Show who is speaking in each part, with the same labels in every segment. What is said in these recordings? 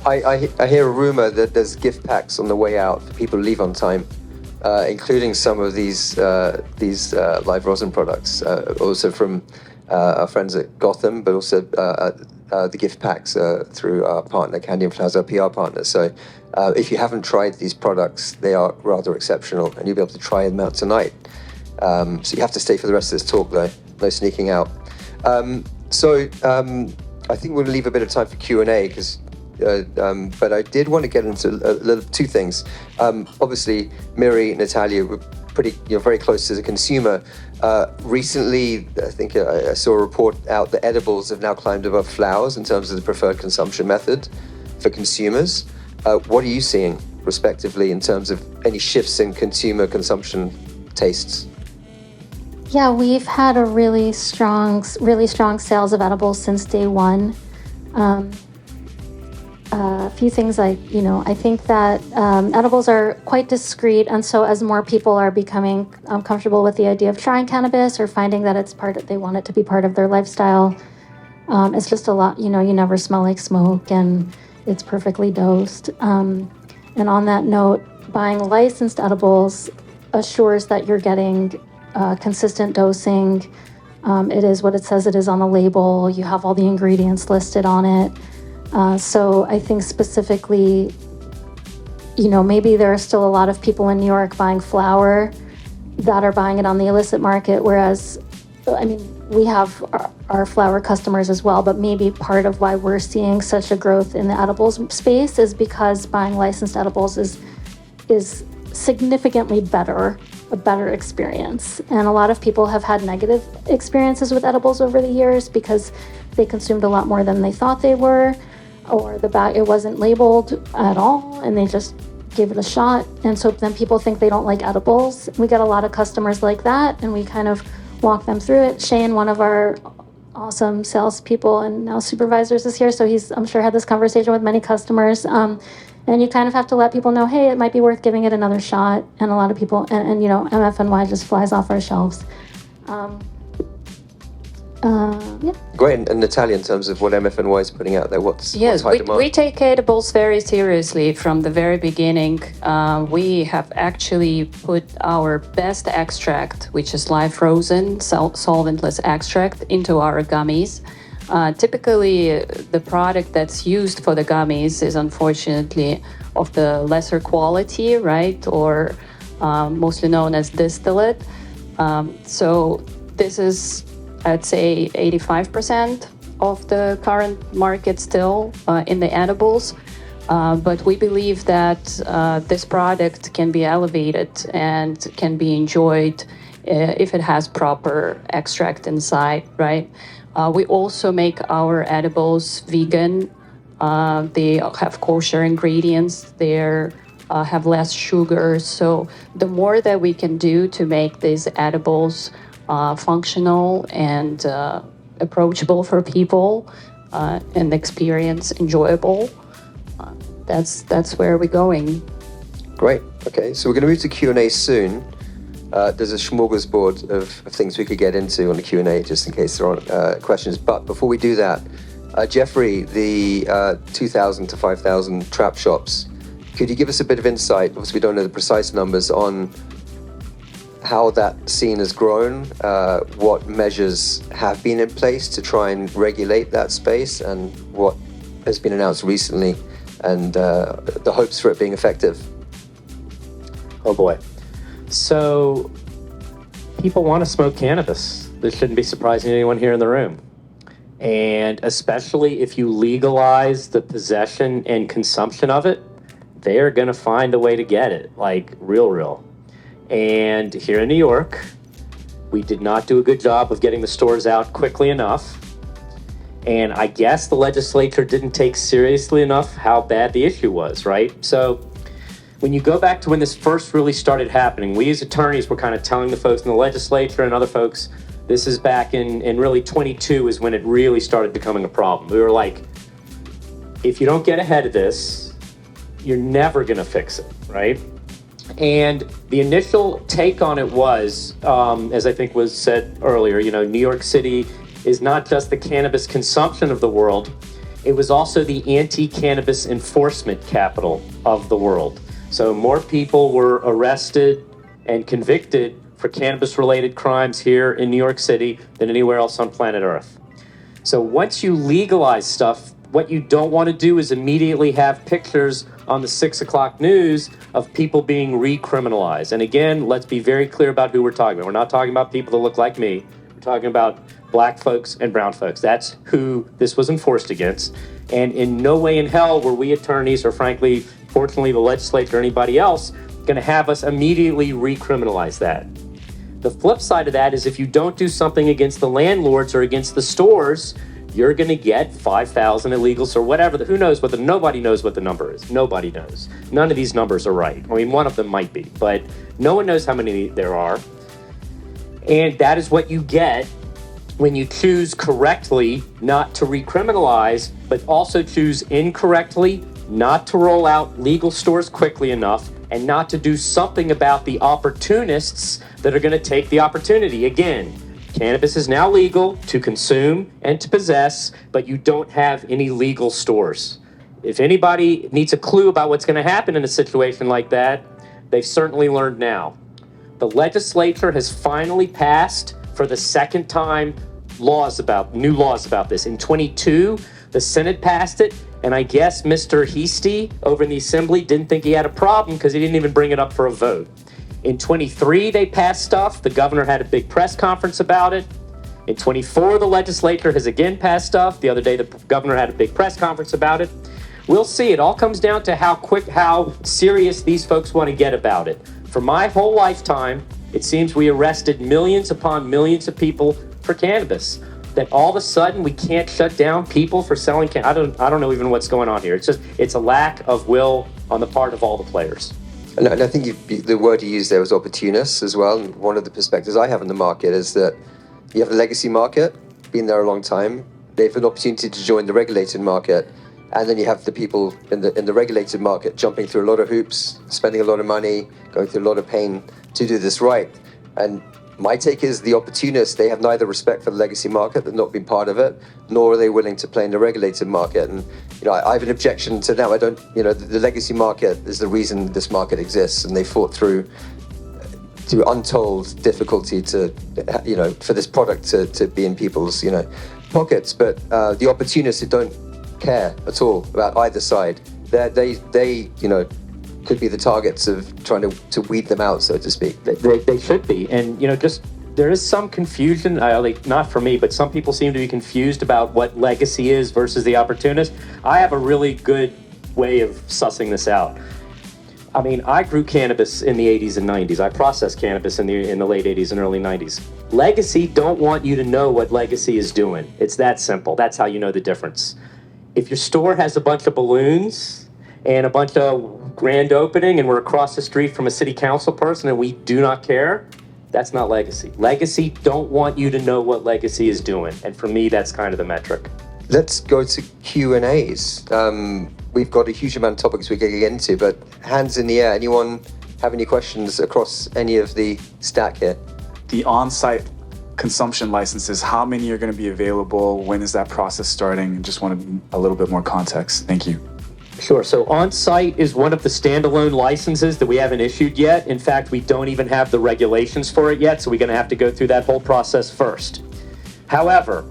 Speaker 1: I hear a rumor that there's gift packs on the way out for people who leave on time, including some of these live rosin products, also from our friends at Gotham, but also the gift packs through our partner Candy and Flowers, our PR partner. So if you haven't tried these products, they are rather exceptional, and you'll be able to try them out tonight. So you have to stay for the rest of this talk, though. No sneaking out. I think we'll leave a bit of time for Q&A, because but I did want to get into two things. Obviously, Miri, Natalia, were very close to the consumer. Recently, I think I saw a report out that edibles have now climbed above flowers in terms of the preferred consumption method for consumers. What are you seeing, respectively, in terms of any shifts in consumer consumption tastes?
Speaker 2: Yeah, we've had a really strong sales of edibles since day one. A few things I think that edibles are quite discreet, and so as more people are becoming comfortable with the idea of trying cannabis or finding that they want it to be part of their lifestyle, it's just a lot. You never smell like smoke, and it's perfectly dosed. And on that note, buying licensed edibles assures that you're getting consistent dosing. It is what it says it is on the label. You have all the ingredients listed on it. So I think specifically, maybe there are still a lot of people in New York buying flower that are buying it on the illicit market, whereas, we have our flower customers as well, but maybe part of why we're seeing such a growth in the edibles space is because buying licensed edibles is significantly a better experience. And a lot of people have had negative experiences with edibles over the years because they consumed a lot more than they thought they were, or it wasn't labeled at all, and they just gave it a shot. And so then people think they don't like edibles. We get a lot of customers like that, and we kind of walk them through it. Shane, one of our awesome salespeople and now supervisors, is here, so he's, I'm sure, had this conversation with many customers. And you kind of have to let people know, hey, it might be worth giving it another shot. And a lot of people, and MFNY just flies off our shelves. Yeah.
Speaker 1: Great. And Natalia, in terms of what MFNY is putting out there, what's high demand?
Speaker 3: We take edibles very seriously from the very beginning. We have actually put our best extract, which is live frozen, solventless extract, into our gummies. Typically, the product that's used for the gummies is unfortunately of the lesser quality, right? Or mostly known as distillate. So this is, I'd say, 85% of the current market still in the edibles. But we believe that this product can be elevated and can be enjoyed if it has proper extract inside, right? We also make our edibles vegan. They have kosher ingredients. They have less sugar. So the more that we can do to make these edibles functional and approachable for people and experience enjoyable, that's where we're going.
Speaker 1: Great. Okay, so we're going to move to Q&A soon. There's a smorgasbord of things we could get into on the Q&A, just in case there aren't questions. But before we do that, Jeffrey, the 2,000 to 5,000 trap shops, could you give us a bit of insight? Obviously, we don't know the precise numbers on how that scene has grown, what measures have been in place to try and regulate that space, and what has been announced recently, and the hopes for it being effective.
Speaker 4: Oh boy. So people want to smoke cannabis. This shouldn't be surprising to anyone here in the room. And especially if you legalize the possession and consumption of it, they're going to find a way to get it, like real. And here in New York, we did not do a good job of getting the stores out quickly enough. And I guess the legislature didn't take seriously enough how bad the issue was, right? So when you go back to when this first really started happening, we as attorneys were kind of telling the folks in the legislature and other folks, this is back in really 22 is when it really started becoming a problem. We were like, if you don't get ahead of this, you're never going to fix it, right? And the initial take on it was, as I think was said earlier, New York City is not just the cannabis consumption of the world, It was also the anti-cannabis enforcement capital of the world. So more people were arrested and convicted for cannabis-related crimes here in New York City than anywhere else on planet Earth. So once you legalize stuff, what you don't want to do is immediately have pictures on the 6 o'clock news of people being recriminalized. And again, let's be very clear about who we're talking about. We're not talking about people that look like me. We're talking about black folks and brown folks. That's who this was enforced against. And in no way in hell were we attorneys, or frankly, fortunately, the legislature or anybody else, going to have us immediately recriminalize that. The flip side of that is if you don't do something against the landlords or against the stores, you're going to get 5,000 illegals or whatever. Who knows nobody knows what the number is. Nobody knows. None of these numbers are right. I mean, one of them might be, but no one knows how many there are. And that is what you get when you choose correctly not to recriminalize, but also choose incorrectly not to roll out legal stores quickly enough and not to do something about the opportunists that are going to take the opportunity. Again, cannabis is now legal to consume and to possess, but you don't have any legal stores. If anybody needs a clue about what's going to happen in a situation like that, they've certainly learned now. The legislature has finally passed, for the second time, new laws about this. In 22, the Senate passed it, and I guess Mr. Heastie over in the Assembly didn't think he had a problem because he didn't even bring it up for a vote. In 23, they passed stuff. The governor had a big press conference about it. In 24, the legislature has again passed stuff. The other day, the governor had a big press conference about it. We'll see. It all comes down to how serious these folks want to get about it. For my whole lifetime, it seems we arrested millions upon millions of people for cannabis. That all of a sudden we can't shut down people for selling cannabis. I don't know even what's going on here. It's a lack of will on the part of all the players.
Speaker 1: And I think the word you used there was opportunists as well. And one of the perspectives I have in the market is that you have the legacy market, been there a long time. They have an opportunity to join the regulated market. And then you have the people in the regulated market jumping through a lot of hoops, spending a lot of money, going through a lot of pain to do this right. And my take is the opportunists, they have neither respect for the legacy market, they've not been part of it, nor are they willing to play in the regulated market. And I have an objection to that. The legacy market is the reason this market exists, and they fought through untold difficulty to, for this product to be in people's, pockets. But the opportunists who don't care at all about either side, they could be the targets of trying to weed them out, so to speak.
Speaker 4: They should be. And, there is some confusion, not for me, but some people seem to be confused about what legacy is versus the opportunist. I have a really good way of sussing this out. I mean, I grew cannabis in the 80s and 90s. I processed cannabis in the late 80s and early 90s. Legacy don't want you to know what legacy is doing. It's that simple. That's how you know the difference. If your store has a bunch of balloons and a bunch of grand opening and we're across the street from a city council person and we do not care, that's not legacy. Legacy don't want you to know what legacy is doing. And for me, that's kind of the metric.
Speaker 1: Let's go to Q&As. We've got a huge amount of topics we could get into, but hands in the air. Anyone have any questions across any of the stack here?
Speaker 5: The on-site consumption licenses, how many are going to be available? When is that process starting? Just wanted a little bit more context. Thank you.
Speaker 4: Sure. So on-site is one of the standalone licenses that we haven't issued yet. In fact, we don't even have the regulations for it yet, so we're going to have to go through that whole process first. However,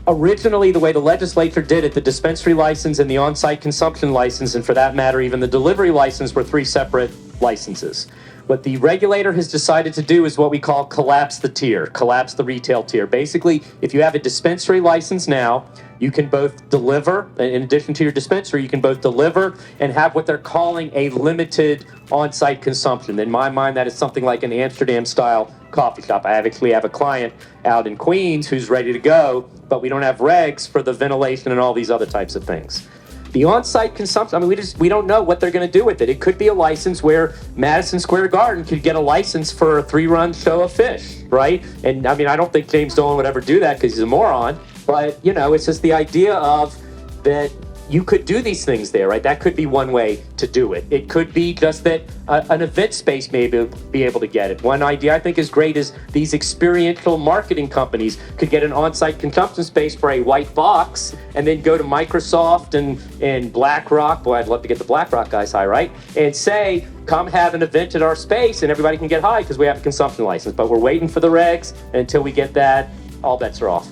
Speaker 4: originally, the way the legislature did it, the dispensary license and the on-site consumption license, and for that matter, even the delivery license, were three separate licenses. What the regulator has decided to do is what we call collapse the retail tier. Basically, if you have a dispensary license now, you can both deliver, in addition to your dispensary, you can both deliver and have what they're calling a limited on-site consumption. In my mind, that is something like an Amsterdam-style coffee shop. I actually have a client out in Queens who's ready to go, but we don't have regs for the ventilation and all these other types of things. The on-site consumption, we don't know what they're going to do with it. It could be a license where Madison Square Garden could get a license for a 3-run show of fish, right? And I don't think James Dolan would ever do that because he's a moron. But, it's just the idea of that you could do these things there, right? That could be one way to do it. It could be just that an event space may be able to get it. One idea I think is great is these experiential marketing companies could get an on-site consumption space for a white box and then go to Microsoft and BlackRock. Boy, I'd love to get the BlackRock guys high, right? And say, come have an event at our space and everybody can get high because we have a consumption license. But we're waiting for the regs, and until we get that, all bets are off.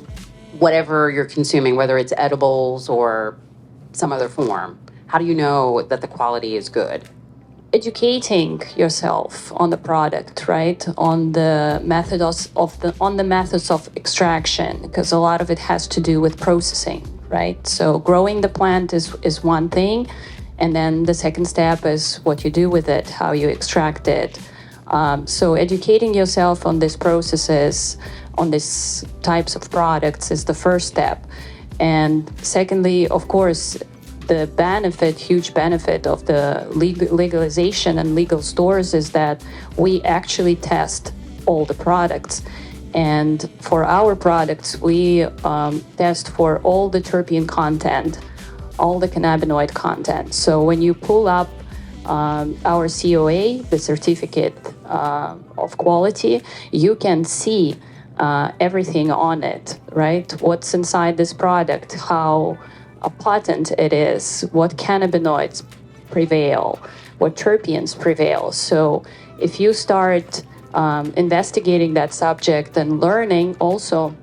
Speaker 6: Whatever you're consuming, whether it's edibles or some other form, how do you know that the quality is good?
Speaker 3: Educating yourself on the product, right? On the methods of extraction, because a lot of it has to do with processing, right? So growing the plant is one thing, and then the second step is what you do with it, how you extract it. So educating yourself on these processes, on these types of products is the first step. And secondly, of course, the huge benefit of the legalization and legal stores is that we actually test all the products. And for our products, we test for all the terpene content, all the cannabinoid content. So when you pull up our COA, the certificate of quality, you can see everything on it, right? What's inside this product, how potent it is, what cannabinoids prevail, what terpenes prevail. So if you start investigating that subject and learning also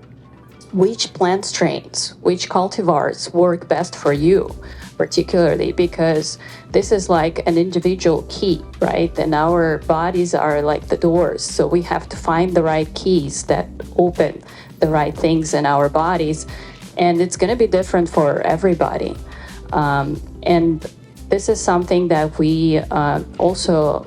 Speaker 3: which plant strains, which cultivars work best for you, particularly because this is like an individual key, right? And our bodies are like the doors. So we have to find the right keys that open the right things in our bodies. And it's going to be different for everybody. And this is something that we also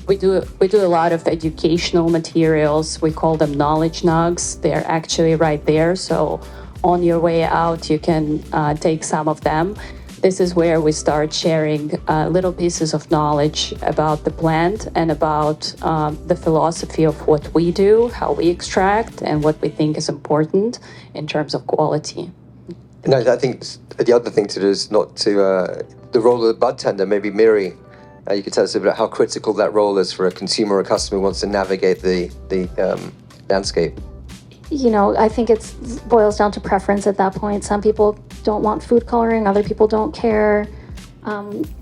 Speaker 3: we do a lot of educational materials. We call them knowledge nugs. They're actually right there. So on your way out, you can take some of them. This is where we start sharing little pieces of knowledge about the plant and about the philosophy of what we do, how we extract, and what we think is important in terms of quality.
Speaker 1: No, I think the other thing to do is not to the role of the bud tender. Maybe Miri, you could tell us about how critical that role is for a consumer or customer who wants to navigate the landscape.
Speaker 2: You know, I think it boils down to preference at that point. Some people don't want food coloring, other people don't care.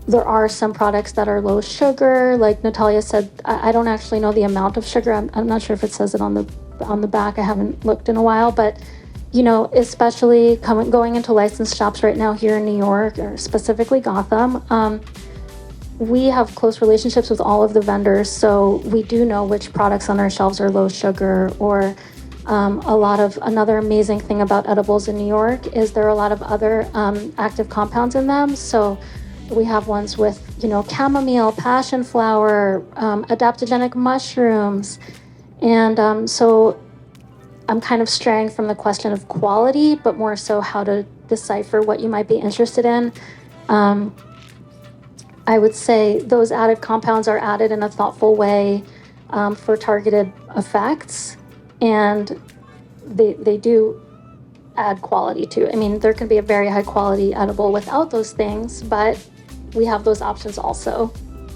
Speaker 2: There are some products that are low sugar. Like Natalia said, I don't actually know the amount of sugar. I'm not sure if it says it on the back. I haven't looked in a while, but you know, especially going into licensed shops right now here in New York, or specifically Gotham, we have close relationships with all of the vendors, so we do know which products on our shelves are low sugar. Or another amazing thing about edibles in New York is there are a lot of other active compounds in them. So we have ones with, you know, chamomile, passion flower, adaptogenic mushrooms. And so I'm kind of straying from the question of quality, but more so how to decipher what you might be interested in. I would say those added compounds are added in a thoughtful way for targeted effects. And they do add quality too. I mean, there can be a very high quality edible without those things, but we have those options also.